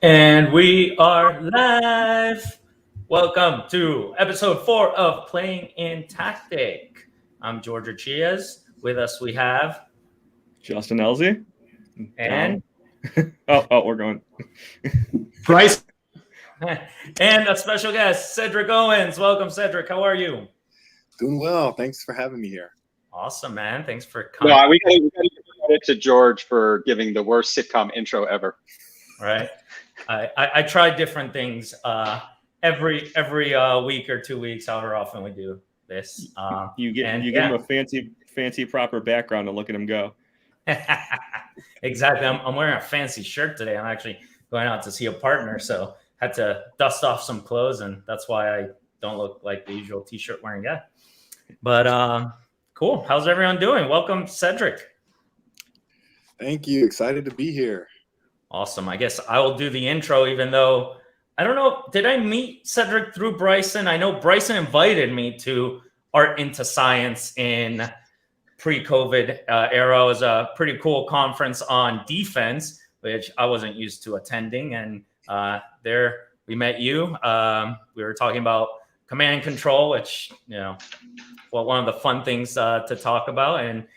And we are live. Welcome to episode 4 of Playing in Tactic. I'm Jorge Orchilles. With us we have Justin Elze. and we're going. Bryson. and a special guest, Cedric Owens. Welcome, Cedric. How are you? Doing well. Thanks for having me here. Awesome, man. Thanks for coming. No, we got to give credit to George for giving the worst sitcom intro ever. Right. I tried different things every week or 2 weeks, however often we do this. You give him a fancy proper background and look at him go. Exactly. I'm wearing a fancy shirt today. I'm actually going out to see a partner, so had to dust off some clothes, and that's why I don't look like the usual t-shirt wearing guy. But cool. How's everyone doing? Welcome, Cedric. Thank you. Excited to be here. Awesome. I guess I will do the intro, even though I don't know. Did I meet Cedric through Bryson? I know Bryson invited me to Art into Science in pre-COVID era. It was a pretty cool conference on defense, which I wasn't used to attending. And there we met you. We were talking about command and control, which, one of the fun things to talk about. And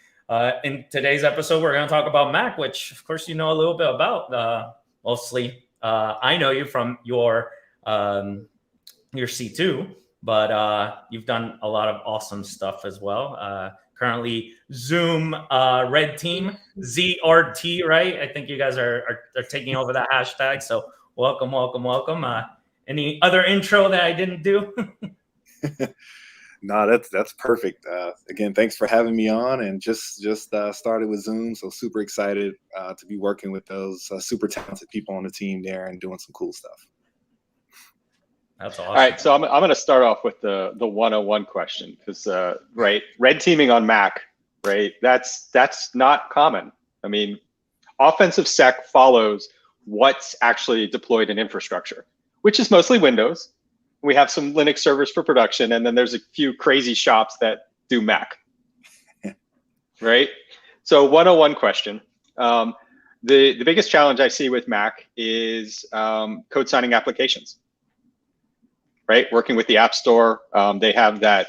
in today's episode, we're going to talk about Mac, which, of course, you know a little bit about. Mostly, I know you from your C2, but you've done a lot of awesome stuff as well. Currently, Zoom Red Team, ZRT, right? I think you guys are taking over that hashtag. So welcome. Any other intro that I didn't do? No, that's perfect. Again, thanks for having me on, and just started with Zoom, so super excited to be working with those super talented people on the team there and doing some cool stuff. That's awesome. All right, so I'm going to start off with the 101 question because right, red teaming on Mac, right? That's not common. I mean, offensive sec follows what's actually deployed in infrastructure, which is mostly Windows. We have some Linux servers for production, and then there's a few crazy shops that do Mac, right? So 101 question. The biggest challenge I see with Mac is code signing applications, right? Working with the App Store. They have that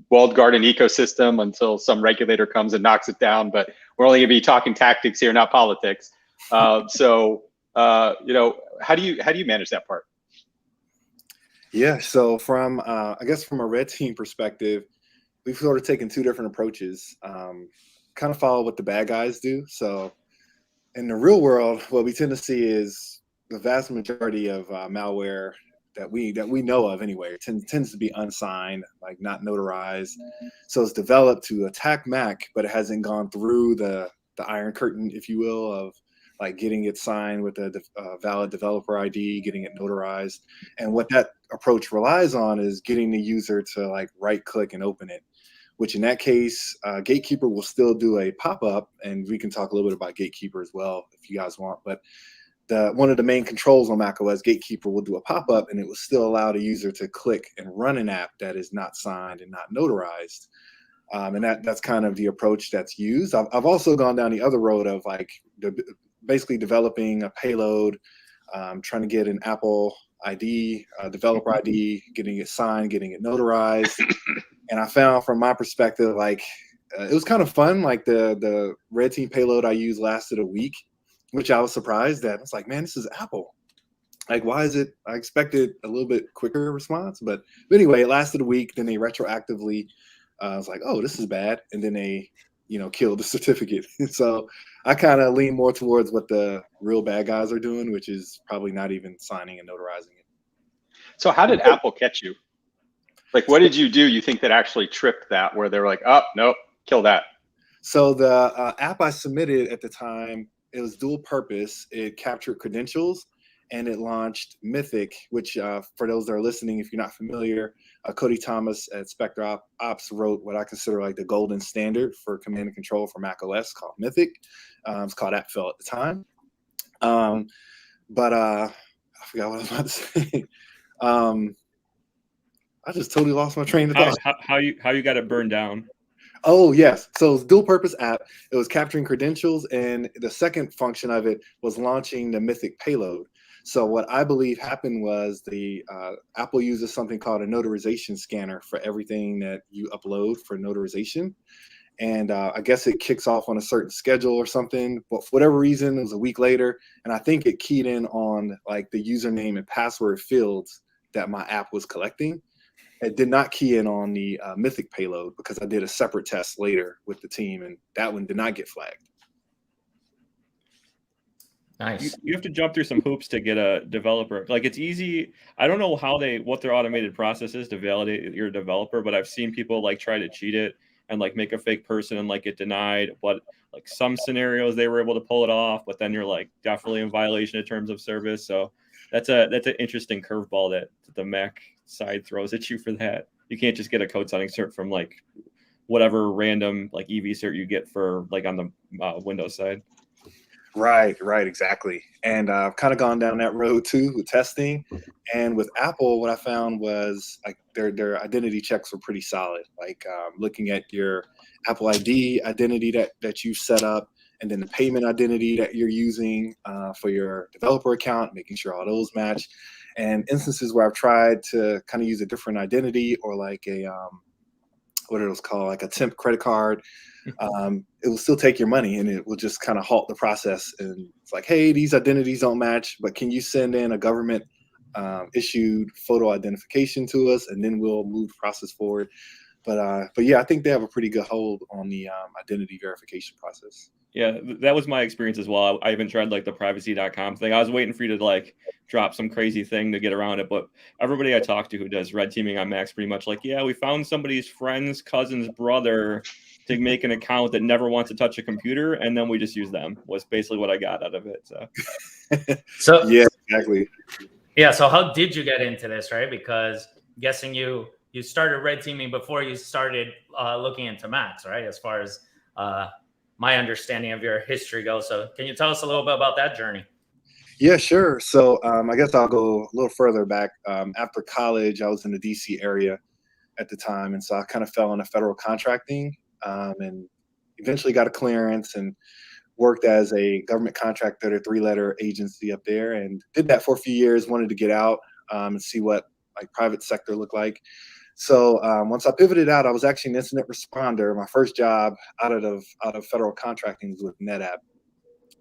walled garden ecosystem until some regulator comes and knocks it down, but we're only gonna be talking tactics here, not politics. How do you manage that part? Yeah, so from I guess from a red team perspective, we've sort of taken two different approaches. Kind of follow what the bad guys do. So in the real world, what we tend to see is the vast majority of malware that we know of anyway tends to be unsigned, like not notarized. So it's developed to attack Mac, but it hasn't gone through the Iron Curtain, if you will, of like getting it signed with a valid developer ID, getting it notarized. And what that approach relies on is getting the user to like right click and open it, which in that case, Gatekeeper will still do a pop-up, and we can talk a little bit about Gatekeeper as well if you guys want. But one of the main controls on macOS, Gatekeeper will do a pop-up, and it will still allow the user to click and run an app that is not signed and not notarized. And that's kind of the approach that's used. I've also gone down the other road of like basically developing a payload, trying to get an Apple ID, developer ID, getting it signed, getting it notarized. And I found from my perspective, like it was kind of fun. Like the red team payload I used lasted a week, which I was surprised at. It's like, man, this is Apple. Like, why is it? I expected a little bit quicker response, but anyway, it lasted a week. Then they retroactively, I was like, oh, this is bad. And then they, killed the certificate. So I kind of lean more towards what the real bad guys are doing, which is probably not even signing and notarizing it. So how did Apple catch you? Like, what did you do? You think that actually tripped that, where they were like, oh, nope, kill that. So the app I submitted at the time, it was dual purpose. It captured credentials, and it launched Mythic, which for those that are listening, if you're not familiar, Cody Thomas at Spectre Ops wrote what I consider like the golden standard for command and control for macOS called Mythic. It's called AppFill at the time. But I forgot what I was about to say. I just totally lost my train of thought. How you got it burned down? Oh, yes. So it's dual purpose app. It was capturing credentials, and the second function of it was launching the Mythic payload. So what I believe happened was the Apple uses something called a notarization scanner for everything that you upload for notarization. And I guess it kicks off on a certain schedule or something, but for whatever reason, it was a week later, and I think it keyed in on like the username and password fields that my app was collecting. It did not key in on the Mythic payload because I did a separate test later with the team, and that one did not get flagged. Nice. You have to jump through some hoops to get a developer. Like, it's easy. I don't know what their automated process is to validate your developer, but I've seen people like try to cheat it and like make a fake person and like get denied. But like some scenarios they were able to pull it off, but then you're like definitely in violation of terms of service. So that's an interesting curveball that the Mac side throws at you for that. You can't just get a code signing cert from like whatever random like EV cert you get for like on the Windows side. Right, exactly. And I've kind of gone down that road too with testing. And with Apple, what I found was like their identity checks were pretty solid. Like looking at your Apple ID identity that you set up, and then the payment identity that you're using for your developer account, making sure all those match. And instances where I've tried to kind of use a different identity or like a what it was called, like a temp credit card. It will still take your money and it will just kind of halt the process. And it's like, hey, these identities don't match, but can you send in a government issued photo identification to us, and then we'll move the process forward. But yeah, I think they have a pretty good hold on the identity verification process. Yeah, that was my experience as well. I even tried like the privacy.com thing. I was waiting for you to like drop some crazy thing to get around it. But everybody I talk to who does red teaming on Macs pretty much like, yeah, we found somebody's friend's cousin's brother to make an account that never wants to touch a computer, and then we just use them, was basically what I got out of it. So yeah, exactly. Yeah. So how did you get into this, right? Because I'm guessing you started red teaming before you started looking into Macs, right? As far as my understanding of your history goes. So can you tell us a little bit about that journey? Yeah, sure. So I guess I'll go a little further back. After college, I was in the DC area at the time. And so I kind of fell into federal contracting and eventually got a clearance and worked as a government contractor at a 3-letter agency up there, and did that for a few years, wanted to get out and see what like private sector looked like. So once I pivoted out, I was actually an incident responder. My first job out of federal contracting was with NetApp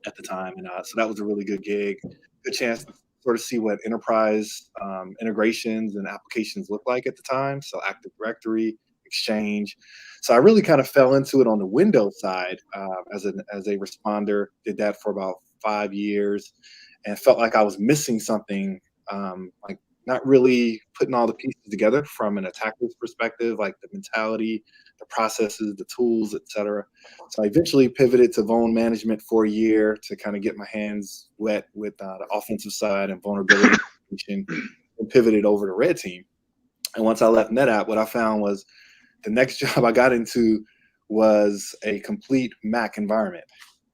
at the time. And so that was a really good gig, good chance to sort of see what enterprise integrations and applications look like at the time. So Active Directory, Exchange. So I really kind of fell into it on the Windows side as a responder, did that for about 5 years and felt like I was missing something, like not really putting all the pieces together from an attacker's perspective, like the mentality, the processes, the tools, etc. So I eventually pivoted to vuln management for a year to kind of get my hands wet with the offensive side and vulnerability and pivoted over to red team. And once I left NetApp, what I found was the next job I got into was a complete Mac environment.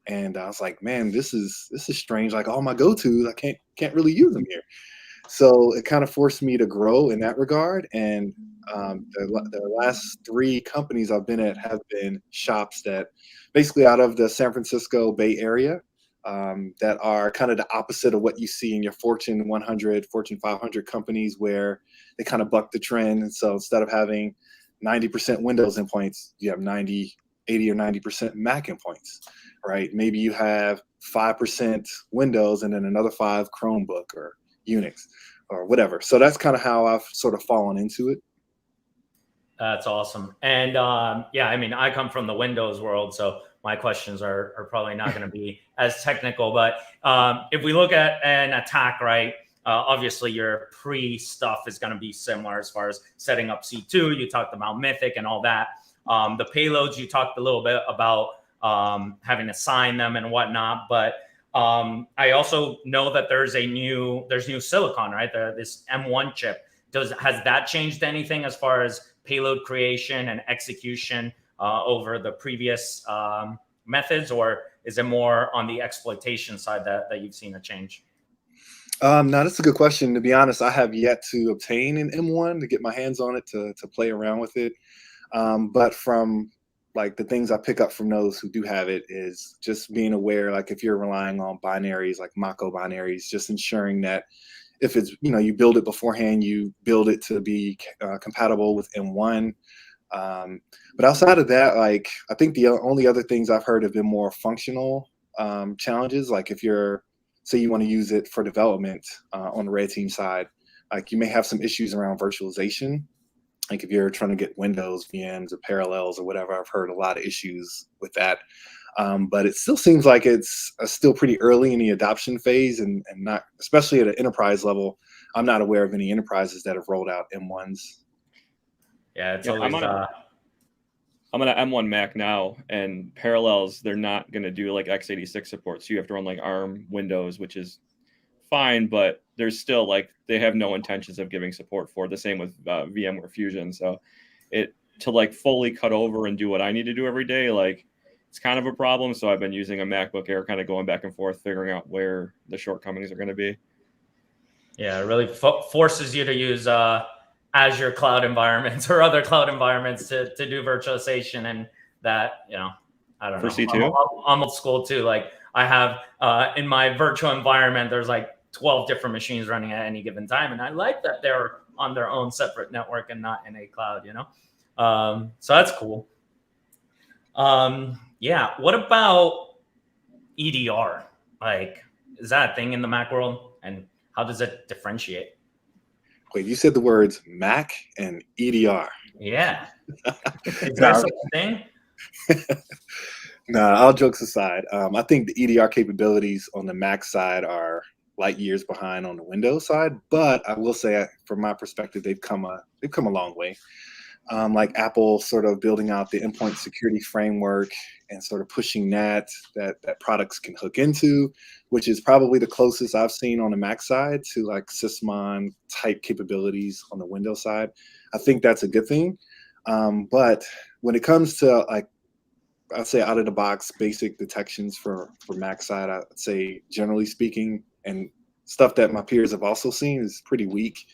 And I was like, man, this is strange. Like all my go-tos, I can't really use them here. So it kind of forced me to grow in that regard. And the last 3 companies I've been at have been shops that basically out of the San Francisco Bay Area that are kind of the opposite of what you see in your Fortune 100, Fortune 500 companies where they kind of buck the trend. And so instead of having 90% Windows endpoints, you have 80 or 90% Mac endpoints, right? Maybe you have 5% Windows and then another 5 Chromebook or Unix or whatever. So that's kind of how I've sort of fallen into it. That's awesome. And yeah, I mean, I come from the Windows world, so my questions are probably not going to be as technical. But if we look at an attack, right, obviously your pre-stuff is going to be similar as far as setting up C2. You talked about Mythic and all that. The payloads, you talked a little bit about having to sign them and whatnot. But I also know that there's new silicon, right? This M1 chip. Has that changed anything as far as payload creation and execution over the previous methods, or is it more on the exploitation side that you've seen a change? No, that's a good question. To be honest, I have yet to obtain an M1 to get my hands on it to play around with it. But from like the things I pick up from those who do have it is just being aware, like if you're relying on binaries like macOS binaries, just ensuring that if it's, you build it beforehand, you build it to be compatible with M1. But outside of that, like I think the only other things I've heard have been more functional challenges. Like if you're, say you want to use it for development on the red team side, like you may have some issues around virtualization. Like if you're trying to get Windows VMs or parallels or whatever, I've heard a lot of issues with that. But it still seems like it's still pretty early in the adoption phase, and not, especially at an enterprise level. I'm not aware of any enterprises that have rolled out M1s. Yeah, it's always. I'm on an M1 Mac now, and parallels, they're not going to do like x86 support. So you have to run like ARM Windows, which is fine, but there's still like they have no intentions of giving support for the same with VMware Fusion. So to like fully cut over and do what I need to do every day, like it's kind of a problem. So I've been using a MacBook Air, kind of going back and forth, figuring out where the shortcomings are going to be. Yeah, it really forces you to use Azure cloud environments or other cloud environments to do virtualization, and that, I don't know. For C2? I'm old school too. Like I have in my virtual environment, there's like 12 different machines running at any given time, and I like that they're on their own separate network and not in a cloud. So that's cool. Yeah. What about EDR? Like, is that a thing in the Mac world, and how does it differentiate? Wait, you said the words Mac and EDR. Yeah. Is there such a thing? Nah, all jokes aside, I think the EDR capabilities on the Mac side are light years behind on the Windows side. But I will say, from my perspective, they've come a long way. Like Apple sort of building out the endpoint security framework and sort of pushing that products can hook into, which is probably the closest I've seen on the Mac side to like Sysmon type capabilities on the Windows side. I think that's a good thing. But when it comes to like, I'd say out of the box basic detections for Mac side, I'd say generally speaking, and stuff that my peers have also seen is pretty weak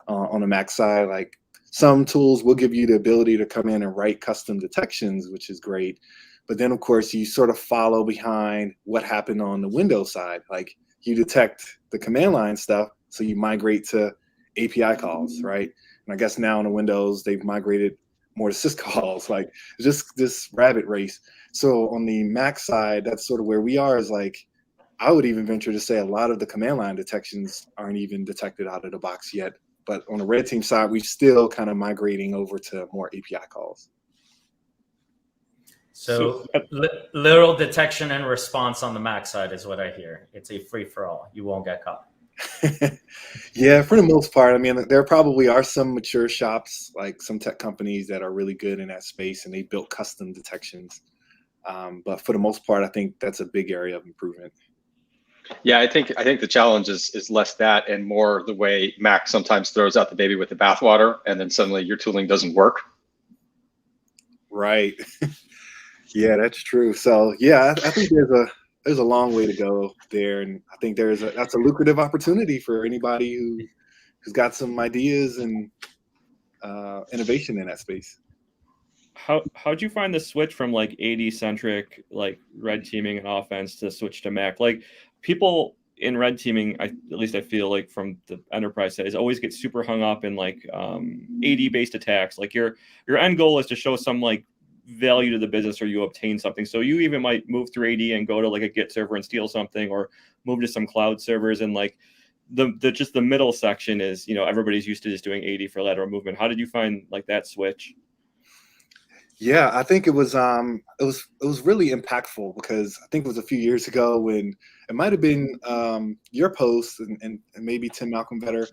on the Mac side. Like some tools will give you the ability to come in and write custom detections, which is great. But then of course you sort of follow behind what happened on the Windows side. Like you detect the command line stuff, so you migrate to API calls, right? And I guess now in the Windows, they've migrated more to syscalls, like just this rabbit race. So on the Mac side, that's sort of where we are, is like, I would even venture to say a lot of the command line detections aren't even detected out of the box yet. But on the red team side, we're still kind of migrating over to more API calls. So literal detection and response on the Mac side is what I hear. It's a free for all. You won't get caught. Yeah, for the most part. I mean, there probably are some mature shops, like some tech companies that are really good in that space, and they built custom detections. But for the most part, I think that's a big area of improvement. Yeah, I think the challenge is less that and more the way Mac sometimes throws out the baby with the bathwater, and then suddenly your tooling doesn't work. Right. Yeah, that's true. So yeah, I think there's a long way to go there, and I think that's a lucrative opportunity for anybody who's got some ideas and innovation in that space. How'd you find the switch from like AD centric, like red teaming and offense, to switch to Mac? Like people in red teaming, at least I feel like from the enterprise side, is always get super hung up in like AD based attacks. Like your end goal is to show some like value to the business, or you obtain something. So you even might move through AD and go to like a Git server and steal something, or move to some cloud servers. And like just the middle section is, everybody's used to just doing AD for lateral movement. How did you find like that switch? Yeah, I think it was really impactful, because I think it was a few years ago when it might have been your post and maybe Tim Malcolm Vetter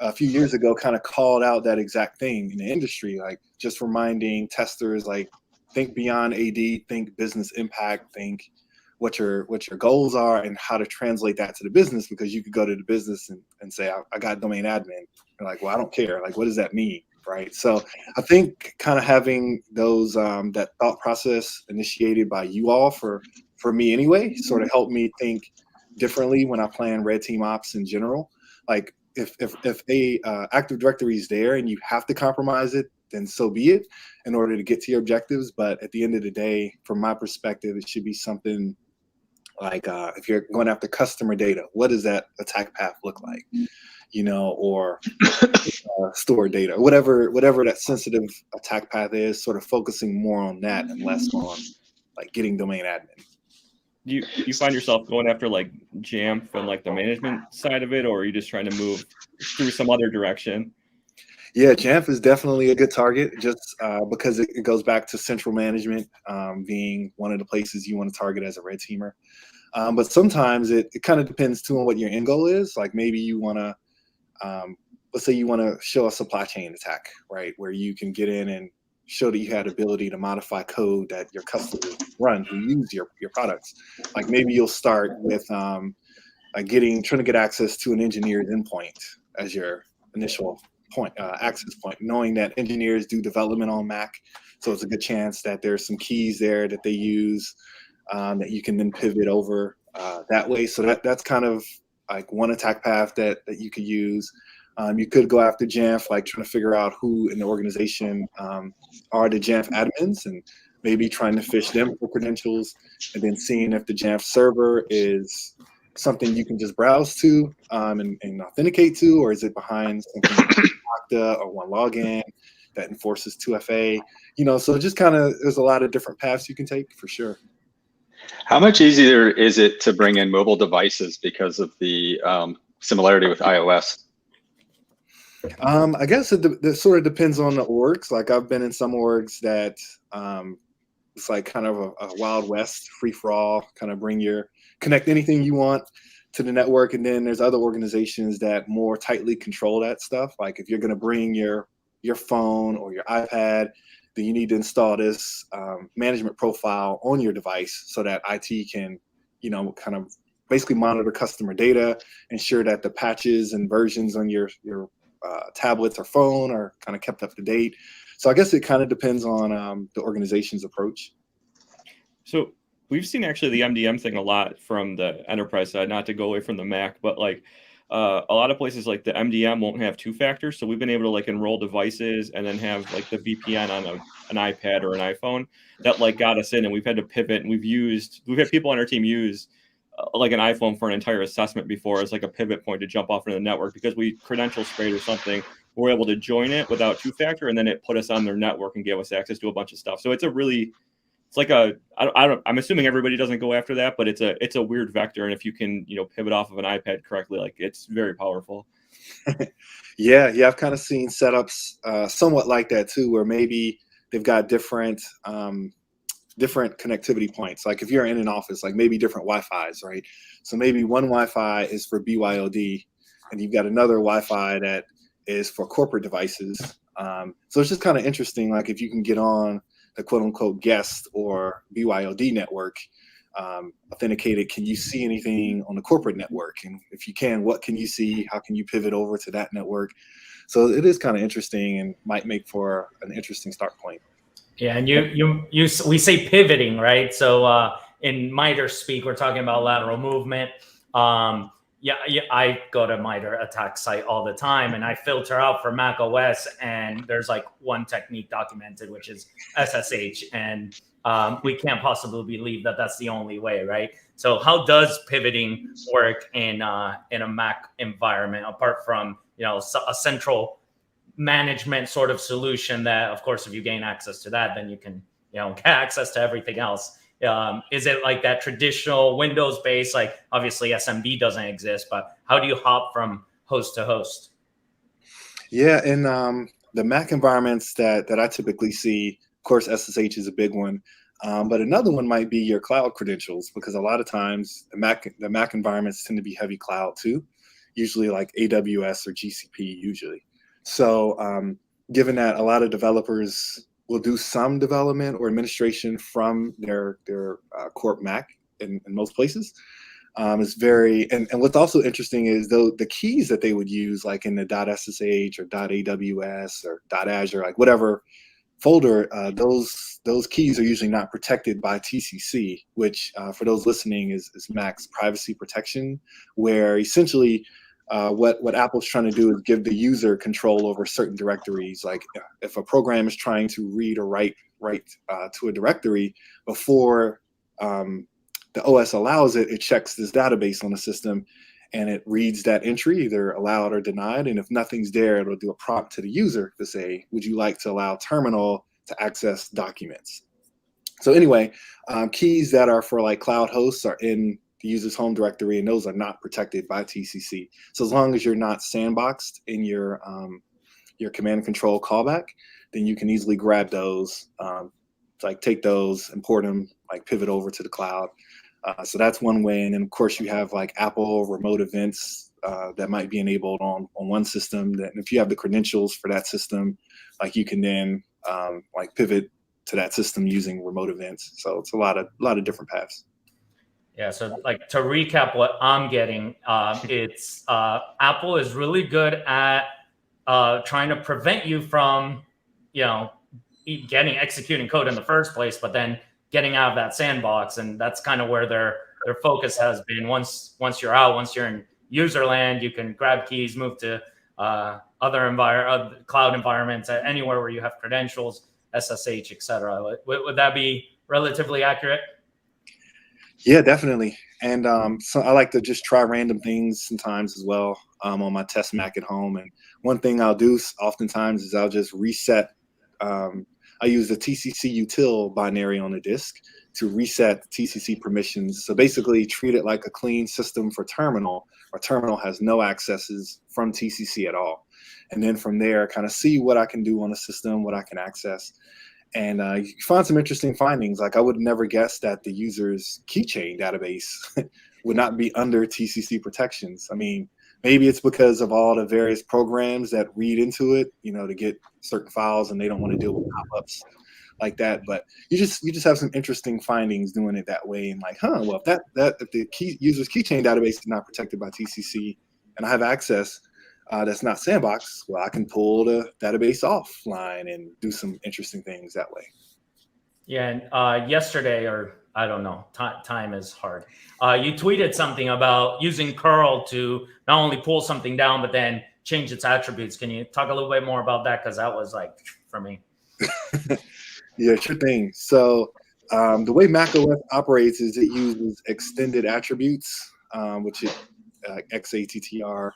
a few years ago kind of called out that exact thing in the industry, like just reminding testers, like, think beyond AD, think business impact, think what your goals are and how to translate that to the business, because you could go to the business and say, I got domain admin. They're like, well, I don't care. Like, what does that mean? Right. So I think kind of having those that thought process initiated by you all for me anyway, sort of helped me think differently when I plan red team ops in general. Like if a Active Directory is there and you have to compromise it, then so be it in order to get to your objectives. But at the end of the day, from my perspective, it should be something like if you're going after customer data, what does that attack path look like? Or store data, whatever that sensitive attack path is, sort of focusing more on that and less on like getting domain admin. Do you find yourself going after like Jamf and like the management side of it, or are you just trying to move through some other direction? Yeah, Jamf is definitely a good target, just because it goes back to central management being one of the places you want to target as a red teamer. But sometimes it kind of depends too on what your end goal is. Like maybe you want to, let's say you want to show a supply chain attack, right? Where you can get in and show that you had ability to modify code that your customers run who use your products. Like maybe you'll start with trying to get access to an engineer's endpoint as your initial access point, knowing that engineers do development on Mac. So it's a good chance that there's some keys there that they use that you can then pivot over that way. So that's kind of like one attack path that you could use. You could go after Jamf, like trying to figure out who in the organization are the Jamf admins and maybe trying to fish them for credentials, and then seeing if the Jamf server is something you can just browse to and authenticate to, or is it behind something like Okta or one login that enforces 2FA? So just kind of there's a lot of different paths you can take for sure. How much easier is it to bring in mobile devices because of the similarity with iOS? I guess it sort of depends on the orgs. Like I've been in some orgs that it's like kind of a Wild West, free for all, kind of connect anything you want to the network. And then there's other organizations that more tightly control that stuff. Like if you're going to bring your phone or your iPad, then you need to install this management profile on your device so that IT can, kind of basically monitor customer data, ensure that the patches and versions on your tablets or phone are kind of kept up to date. So I guess it kind of depends on the organization's approach. So we've seen actually the MDM thing a lot from the enterprise side, not to go away from the Mac, but like a lot of places like the MDM won't have two factors. So we've been able to like enroll devices and then have like the VPN on an iPad or an iPhone that like got us in, and we've had to pivot, and we've had people on our team use like an iPhone for an entire assessment before as like a pivot point to jump off into the network because we credential sprayed or something. We're able to join it without two-factor, and then it put us on their network and gave us access to a bunch of stuff. So I'm assuming everybody doesn't go after that, but it's a weird vector. And if you can, pivot off of an iPad correctly, like it's very powerful. Yeah. I've kind of seen setups somewhat like that too, where maybe they've got different connectivity points. Like if you're in an office, like maybe different Wi-Fis, right? So maybe one Wi-Fi is for BYOD, and you've got another Wi-Fi that is for corporate devices. So it's just kind of interesting, like if you can get on the quote unquote guest or BYOD network authenticated, can you see anything on the corporate network? And if you can, what can you see? How can you pivot over to that network? So it is kind of interesting and might make for an interesting start point. Yeah, and we say pivoting, right? So in MITRE speak, we're talking about lateral movement. I go to MITRE attack site all the time, and I filter out for macOS, and there's like one technique documented, which is SSH, and we can't possibly believe that that's the only way, right? So how does pivoting work in a Mac environment, apart from a central management sort of solution that, of course, if you gain access to that, then you can get access to everything else? Is it like that traditional Windows based, like obviously SMB doesn't exist, but how do you hop from host to host? Yeah, in the Mac environments that I typically see, of course, SSH is a big one, but another one might be your cloud credentials, because a lot of times the Mac environments tend to be heavy cloud too, usually like AWS or GCP usually. So given that a lot of developers will do some development or administration from their corp Mac in most places, is very, and what's also interesting is the keys that they would use, like in the .ssh or .aws or .azure, like whatever folder, those keys are usually not protected by TCC, which for those listening is Mac's privacy protection, where essentially what Apple's trying to do is give the user control over certain directories. Like if a program is trying to read or write to a directory before the OS allows it, it checks this database on the system and it reads that entry, either allowed or denied. And if nothing's there, it'll do a prompt to the user to say, would you like to allow terminal to access documents? So anyway, keys that are for like cloud hosts are in the user's home directory, and those are not protected by TCC. So as long as you're not sandboxed in your command and control callback, then you can easily grab those, like take those, import them, like pivot over to the cloud. So that's one way. And then of course you have like Apple remote events that might be enabled on one system. That if you have the credentials for that system, like you can then like pivot to that system using remote events. So it's a lot of different paths. Yeah. So like to recap what I'm getting, it's Apple is really good at trying to prevent you from, executing code in the first place, but then getting out of that sandbox. And that's kind of where their focus has been. Once you're out, once you're in user land, you can grab keys, move to other cloud environments, anywhere where you have credentials, SSH, etc. Would that be relatively accurate? Yeah, definitely. And so I like to just try random things sometimes as well on my test Mac at home. And one thing I'll do oftentimes is I'll just reset. I use the TCC util binary on the disk to reset TCC permissions. So basically treat it like a clean system for terminal, or terminal has no accesses from TCC at all. And then from there, kind of see what I can do on the system, what I can access. And you find some interesting findings. Like I would never guess that the user's keychain database would not be under TCC protections. I mean, maybe it's because of all the various programs that read into it, to get certain files, and they don't want to deal with pop-ups like that. But you just have some interesting findings doing it that way. And like, well, if the user's keychain database is not protected by TCC, and I have access that's not sandbox, well, I can pull the database offline and do some interesting things that way. Yeah, and yesterday, or I don't know, time is hard. You tweeted something about using curl to not only pull something down, but then change its attributes. Can you talk a little bit more about that? Because that was like, for me. Yeah, sure thing. So the way macOS operates is it uses extended attributes, which is XATTR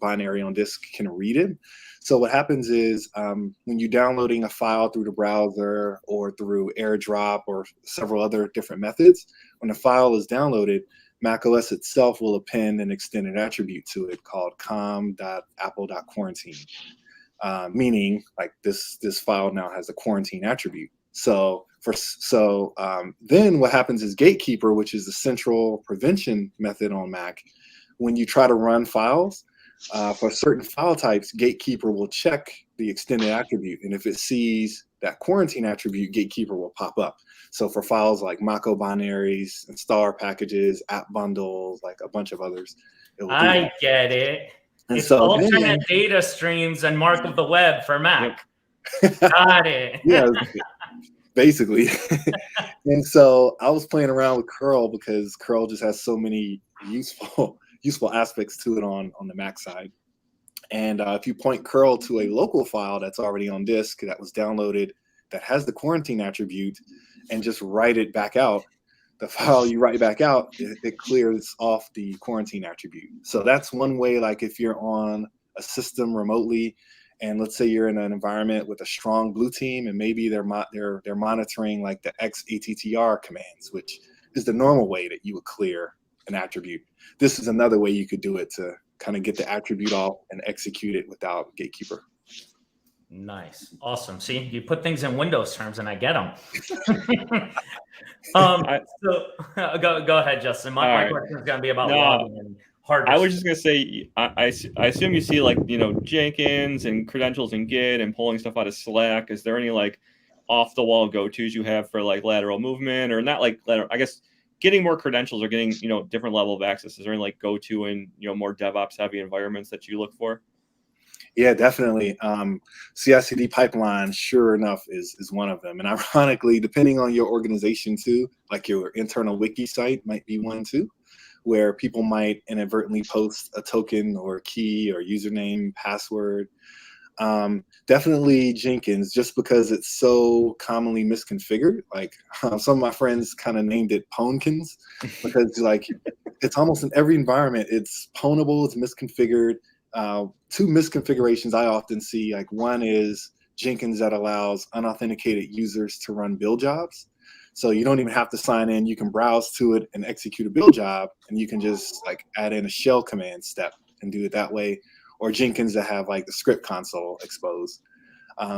binary on disk can read it. So what happens is when you're downloading a file through the browser or through AirDrop or several other different methods, when the file is downloaded, macOS itself will append an extended attribute to it called com.apple.quarantine, meaning like this file now has a quarantine attribute. So then what happens is Gatekeeper, which is the central prevention method on Mac, when you try to run files, for certain file types, Gatekeeper will check the extended attribute. And if it sees that quarantine attribute, Gatekeeper will pop up. So for files like Mako binaries, installer packages, app bundles, like a bunch of others. I get it. And it's so alternate data streams and mark of the web for Mac. Got it. Yeah, basically. And so I was playing around with curl because curl just has so many useful aspects to it on the Mac side. And if you point curl to a local file that's already on disk that was downloaded that has the quarantine attribute and just write it back out, the file you write back out, it clears off the quarantine attribute. So that's one way, like if you're on a system remotely and let's say you're in an environment with a strong blue team and maybe they're monitoring like the XATTR commands, which is the normal way that you would clear an attribute. This is another way you could do it to kind of get the attribute off and execute it without Gatekeeper. Nice. Awesome. See, you put things in Windows terms and I get them. So go ahead, Justin. My question is going to be about logging and hardware. I was just going to say, I assume you see like, Jenkins and credentials in Git and pulling stuff out of Slack. Is there any like off the wall go-tos you have for like lateral movement or not like lateral, I guess, getting more credentials or getting, different level of access? Is there any like go-to in, more DevOps heavy environments that you look for? Yeah, definitely. CI/CD pipeline, sure enough, is one of them. And ironically, depending on your organization too, like your internal wiki site might be one too. where people might inadvertently post a token or key or username, password. Definitely Jenkins, just because it's so commonly misconfigured. Like some of my friends kind of named it Pwnekins, because like it's almost in every environment. It's pwnable, it's misconfigured. Two misconfigurations I often see, like one is Jenkins that allows unauthenticated users to run build jobs. So you don't even have to sign in. You can browse to it and execute a build job, and you can just like add in a shell command step and do it that way. Or Jenkins that have like the script console exposed.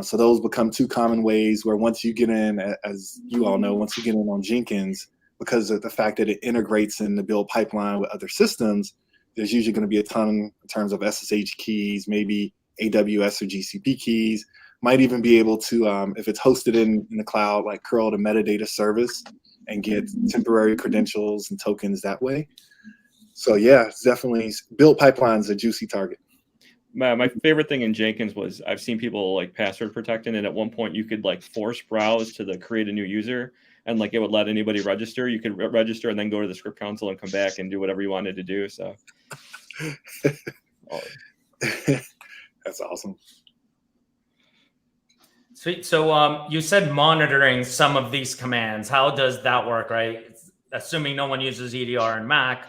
So those become two common ways where once you get in, as you all know, once you get in on Jenkins, because of the fact that it integrates in the build pipeline with other systems, there's usually going to be a ton in terms of SSH keys, maybe AWS or GCP keys. Might even be able to, if it's hosted in the cloud, like curl the metadata service and get temporary credentials and tokens that way. So yeah, it's definitely build pipeline's a juicy target. My favorite thing in Jenkins was I've seen people like password protecting, and at one point you could like force browse to the create a new user, and like it would let anybody register. You could register and then go to the script console and come back and do whatever you wanted to do. So That's awesome. Sweet. So you said monitoring some of these commands. How does that work, right? Assuming no one uses EDR in Mac,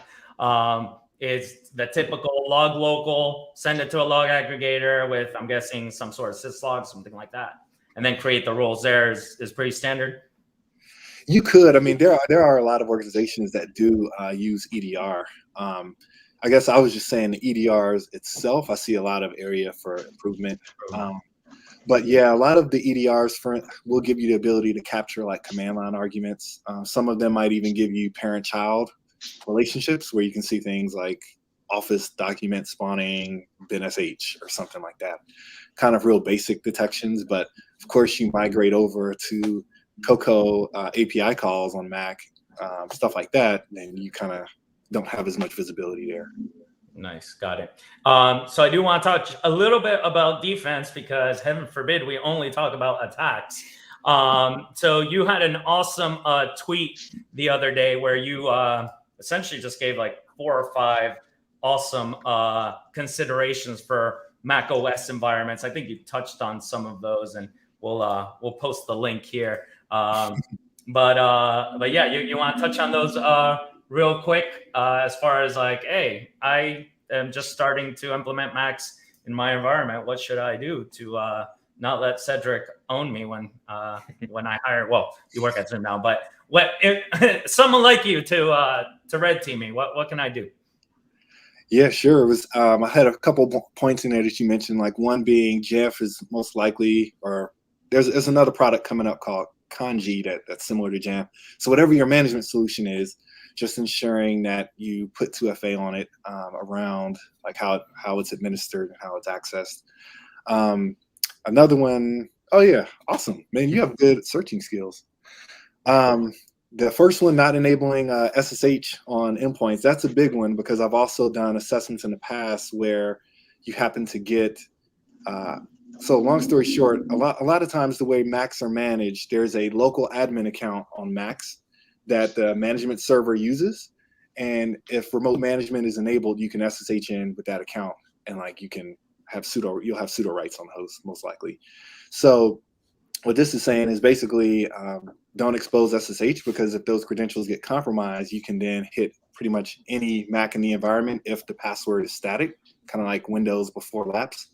is the typical log local, send it to a log aggregator with, I'm guessing, some sort of syslog, something like that, and then create the rules there is pretty standard? You could. I mean, there are a lot of organizations that do use EDR. I guess I was just saying the EDRs itself, I see a lot of area for improvement. But yeah, a lot of the EDRs will give you the ability to capture like command line arguments. Some of them might even give you parent-child relationships where you can see things like Office document spawning, BinSH, or something like that. Kind of real basic detections, but of course you migrate over to Cocoa API calls on Mac, stuff like that, then you kind of don't have as much visibility there. Nice. Got it. So I do want to touch a little bit about defense because heaven forbid we only talk about attacks. So you had an awesome tweet the other day where you essentially just gave like 4 or 5 awesome considerations for macOS environments. I think you touched on some of those, and we'll post the link here. But yeah, you want to touch on those real quick as far as like, hey, I am just starting to implement Macs in my environment. What should I do to not let Cedric own me when I hire? Well, you work at Zoom now, but someone like you to red team me. What can I do? Yeah, sure. It was I had a couple points in there that you mentioned. Like one being Jeff is most likely, or there's another product coming up called Kanji that's similar to Jamf. So whatever your management solution is, just ensuring that you put 2FA on it around like how it's administered and how it's accessed. Another one, oh yeah, awesome, man, you have good searching skills. The first one, not enabling SSH on endpoints, that's a big one because I've also done assessments in the past where you happen to get so long story short, a lot of times the way Macs are managed, there's a local admin account on Macs that the management server uses. And if remote management is enabled, you can SSH in with that account, and like you can have you'll have sudo rights on the host most likely. So what this is saying is basically don't expose SSH, because if those credentials get compromised, you can then hit pretty much any Mac in the environment if the password is static, kind of like Windows before lapse.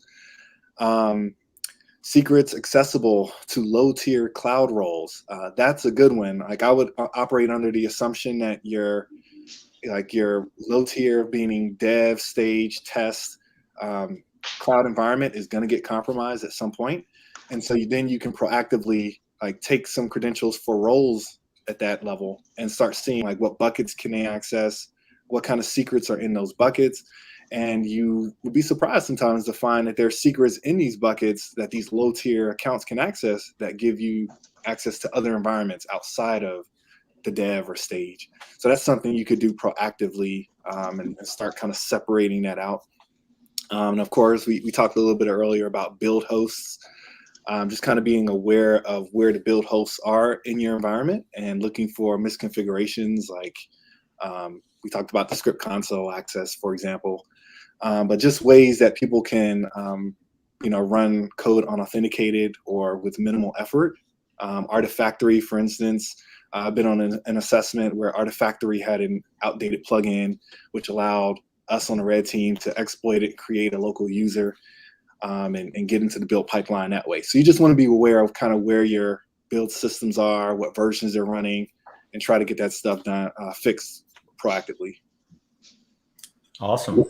Secrets accessible to low-tier cloud roles. That's a good one. Like I would operate under the assumption that your low-tier, meaning dev, stage, test, cloud environment is going to get compromised at some point. And so then you can proactively like take some credentials for roles at that level and start seeing like what buckets can they access, what kind of secrets are in those buckets. And you would be surprised sometimes to find that there are secrets in these buckets that these low tier accounts can access that give you access to other environments outside of the dev or stage. So that's something you could do proactively and start kind of separating that out. And of course, we talked a little bit earlier about build hosts. Just kind of being aware of where the build hosts are in your environment and looking for misconfigurations. Like We talked about the script console access, for example, but just ways that people can, run code unauthenticated or with minimal effort. Artifactory, for instance, I've been on an assessment where Artifactory had an outdated plugin, which allowed us on the red team to exploit it, create a local user, and get into the build pipeline that way. So you just want to be aware of kind of where your build systems are, what versions they're running, and try to get that stuff done, fixed proactively. Awesome.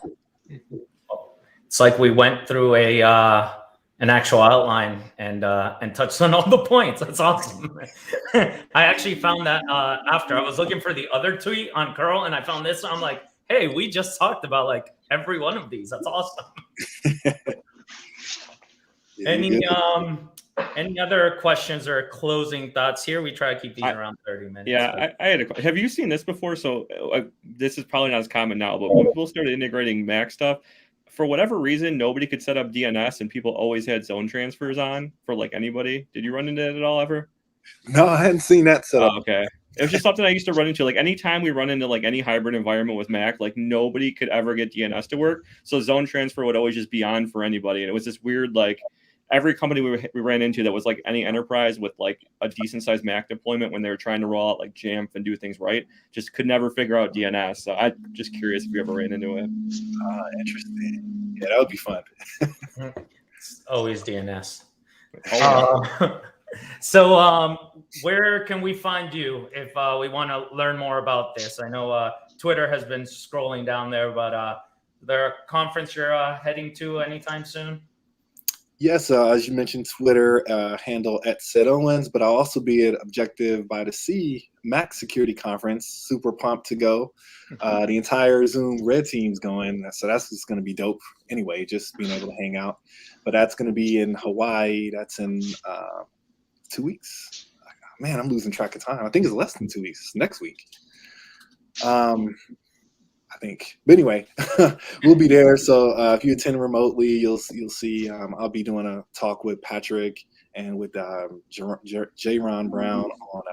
It's like we went through an actual outline and touched on all the points. That's awesome. I actually found that after I was looking for the other tweet on curl, and I found this. I'm like, hey, we just talked about like every one of these. That's awesome. Yeah, any other questions or closing thoughts here? We try to keep these around 30 minutes. Yeah, I had a. Have you seen this before? So this is probably not as common now, but when people started integrating Mac stuff, for whatever reason, nobody could set up DNS, and people always had zone transfers on for like anybody. Did you run into it at all ever? No, I hadn't seen that set up. Oh, okay. It was just something I used to run into. Like anytime we run into like any hybrid environment with Mac, like nobody could ever get DNS to work. So zone transfer would always just be on for anybody. And it was this weird, like every company we ran into that was like any enterprise with like a decent sized Mac deployment when they were trying to roll out like Jamf and do things right, just could never figure out DNS. So I'm just curious if you ever ran into it. Interesting. Yeah, that would be fun. It's always DNS. So where can we find you if we want to learn more about this? I know Twitter has been scrolling down there, but is there a conference you're heading to anytime soon? Yes, as you mentioned, Twitter handle at Cedric Owens, but I'll also be at Objective by the Sea Mac Security Conference. Super pumped to go. The entire Zoom red team's going, so that's just going to be dope. Anyway, just being able to hang out. But that's going to be in Hawaii. That's in 2 weeks. Man, I'm losing track of time. I think it's less than 2 weeks. It's next week. I think. But anyway, we'll be there. So if you attend remotely, you'll see. I'll be doing a talk with Patrick and with J-Ron Brown on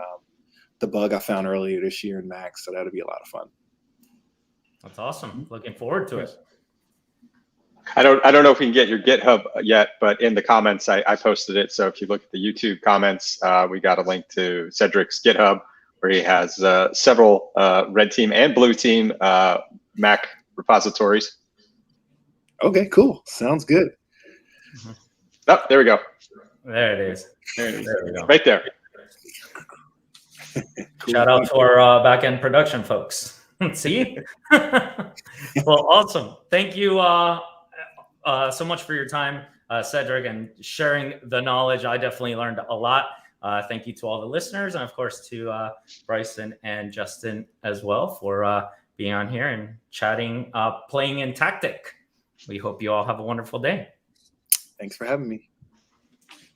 the bug I found earlier this year in Mac. So that'll be a lot of fun. That's awesome. Looking forward to it. I don't know if we can get your GitHub yet, but in the comments I posted it. So if you look at the YouTube comments, we got a link to Cedric's GitHub, where he has several red team and blue team Mac repositories. Okay, cool. Sounds good. Oh, there we go. There it is. There we go. Right there. Cool. Shout out to our back-end production folks. See? Well, awesome. Thank you so much for your time, Cedric, and sharing the knowledge. I definitely learned a lot. Thank you to all the listeners, and of course to Bryson and Justin as well for being on here and chatting, playing in Tactic. We hope you all have a wonderful day. Thanks for having me.